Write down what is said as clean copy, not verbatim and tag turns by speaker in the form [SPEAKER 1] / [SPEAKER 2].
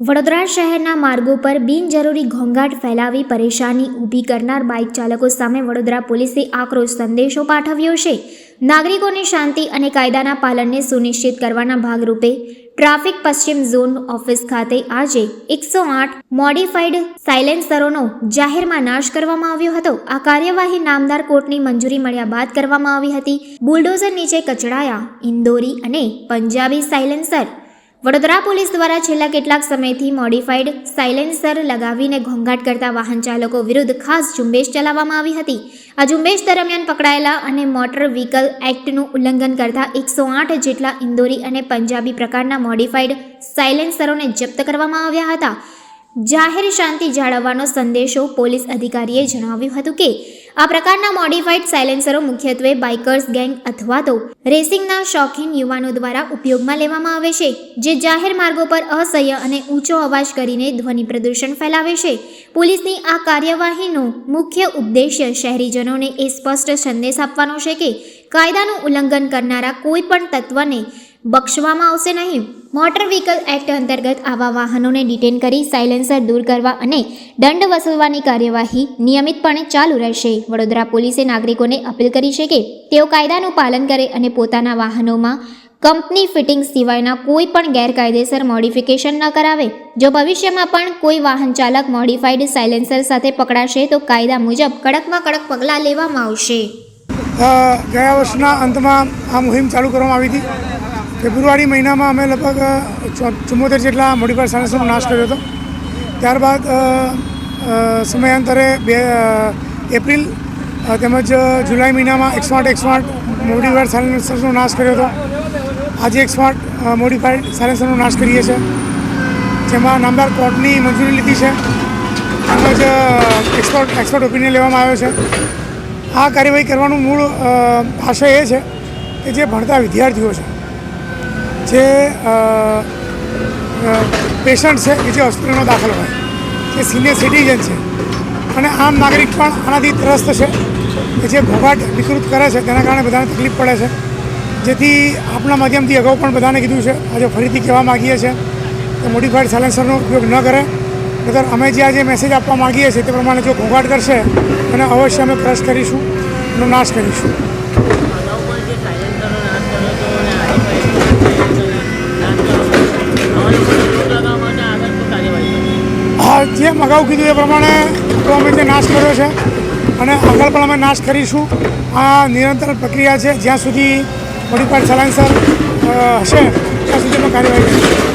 [SPEAKER 1] વડોદરા શહેરના માર્ગો પર બિનજરૂરી ઘોંઘાટ ફેલાવી પરેશાની ઊભી કરનાર બાઇક ચાલકો સામે વડોદરા પોલીસે આક્રોશ સંદેશો પાઠવ્યો છે। નાગરિકોની શાંતિ અને કાયદાના પાલનને સુનિશ્ચિત કરવાના ભાગરૂપે ટ્રાફિક પશ્ચિમ ઝોન ઓફિસ ખાતે આજે 108 મોડિફાઈડ સાયલેન્સરોનો જાહેરમાં નાશ કરવામાં આવ્યો હતો। આ કાર્યવાહી નામદાર કોર્ટની મંજૂરી મળ્યા બાદ કરવામાં આવી હતી। બુલડોઝર નીચે કચડાયા ઇન્દોરી અને પંજાબી સાયલેન્સર। વડોદરા પોલીસ દ્વારા છેલ્લા કેટલાક સમયથી મોડિફાઈડ સાયલેન્સર લગાવીને ઘોંઘાટ કરતા વાહન ચાલકો વિરુદ્ધ ખાસ ઝુંબેશ ચલાવવામાં આવી હતી। આ ઝુંબેશ દરમિયાન પકડાયેલા અને મોટર વ્હીકલ એક્ટનું ઉલ્લંઘન કરતા 108 જેટલા ઇન્દોરી અને પંજાબી પ્રકારના મોડિફાઈડ સાયલેન્સરોને જપ્ત કરવામાં આવ્યા હતા। જાહેર શાંતિ જાળવવાનો સંદેશો પોલીસ અધિકારીએ જણાવ્યું હતું કે આ પ્રકારના મોડિફાઈડ સાયલેન્સરો મુખ્યત્વે બાઇકર્સ ગેંગ અથવા તો રેસિંગના શોખીન યુવાનો દ્વારા ઉપયોગમાં લેવામાં આવે છે, જે જાહેર માર્ગો પર અસહ્ય અને ઊંચો અવાજ કરીને ધ્વનિ પ્રદૂષણ ફેલાવે છે। પોલીસની આ કાર્યવાહીનો મુખ્ય ઉદ્દેશ્ય શહેરીજનોને એ સ્પષ્ટ સંદેશ આપવાનો છે કે કાયદાનું ઉલ્લંઘન કરનારા કોઈ પણ તત્વને બક્ષવામાં આવશે નહીં। મોટર વ્હીકલ એક્ટ અંતર્ગત આવા વાહનોને ડિટેન કરી સાયલેન્સર દૂર કરવા અને દંડ વસૂલવાની કાર્યવાહી નિયમિતપણે ચાલુ રહેશે। વડોદરા પોલીસે નાગરિકોને અપીલ કરી છે કે તેઓ કાયદાનું પાલન કરે અને પોતાના વાહનોમાં કંપની ફિટિંગ સિવાયના કોઈ પણ ગેરકાયદેસર મોડિફિકેશન ન કરાવે। જો ભવિષ્યમાં પણ કોઈ વાહન ચાલક મોડિફાઈડ સાયલેન્સર સાથે પકડાશે તો કાયદા મુજબ કડકમાં કડક પગલાં લેવામાં આવશે।
[SPEAKER 2] ગયા વર્ષના અંતમાં આ મુહિમ ચાલુ કરવામાં આવી હતી। ફેબ્રુઆરી મહિનામાં અમે લગભગ 74 જેટલા મોડિફાઈડ સાયલેન્સરનો નાશ કર્યો હતો। ત્યારબાદ સમયાંતરે એપ્રિલ તેમજ જુલાઈ મહિનામાં 108 મોડિફાઈડ સાયલેન્સરનો નાશ કર્યો હતો। આજે 108 મોડિફાઈડ સાયલેન્સરનો નાશ કરીએ છીએ, જેમાં નામદાર કોર્ટની મંજૂરી લીધી છે તેમજ એક્સપર્ટ ઓપિનિયન લેવામાં આવ્યો છે। આ કાર્યવાહી કરવાનું મૂળ આશય એ છે કે જે ભણતા વિદ્યાર્થીઓ છે, જે પેશન્ટ છે કે જે હોસ્પિટલમાં દાખલ હોય, જે સિનિયર સિટીઝન છે અને આમ નાગરિક પણ આનાથી ત્રસ્ત છે કે જે ઘોંઘાટ વિકૃત કરે છે, તેના કારણે બધાને તકલીફ પડે છે। જેથી આપણા માધ્યમથી અગાઉ પણ બધાને કીધું છે, આજે ફરીથી કહેવા માગીએ છીએ કે મોડિફાઈડ સાયલેન્સરનો ઉપયોગ ન કરે, નહીંતર અમે જે આજે મેસેજ આપવા માગીએ છીએ તે પ્રમાણે જો ઘોંઘાટ કરશે અને અવશ્ય અમે ક્રશ કરીશું, એનો નાશ કરીશું। હા, જેમ અગાઉ કીધું એ પ્રમાણે તો અમે જે નાશ કર્યો છે અને આગળ પણ અમે નાશ કરીશું। આ નિરંતર પ્રક્રિયા છે, જ્યાં સુધી મોડિફાઈડ સાયલેન્સર હશે ત્યાં સુધી અમે કાર્યવાહી કરીશું।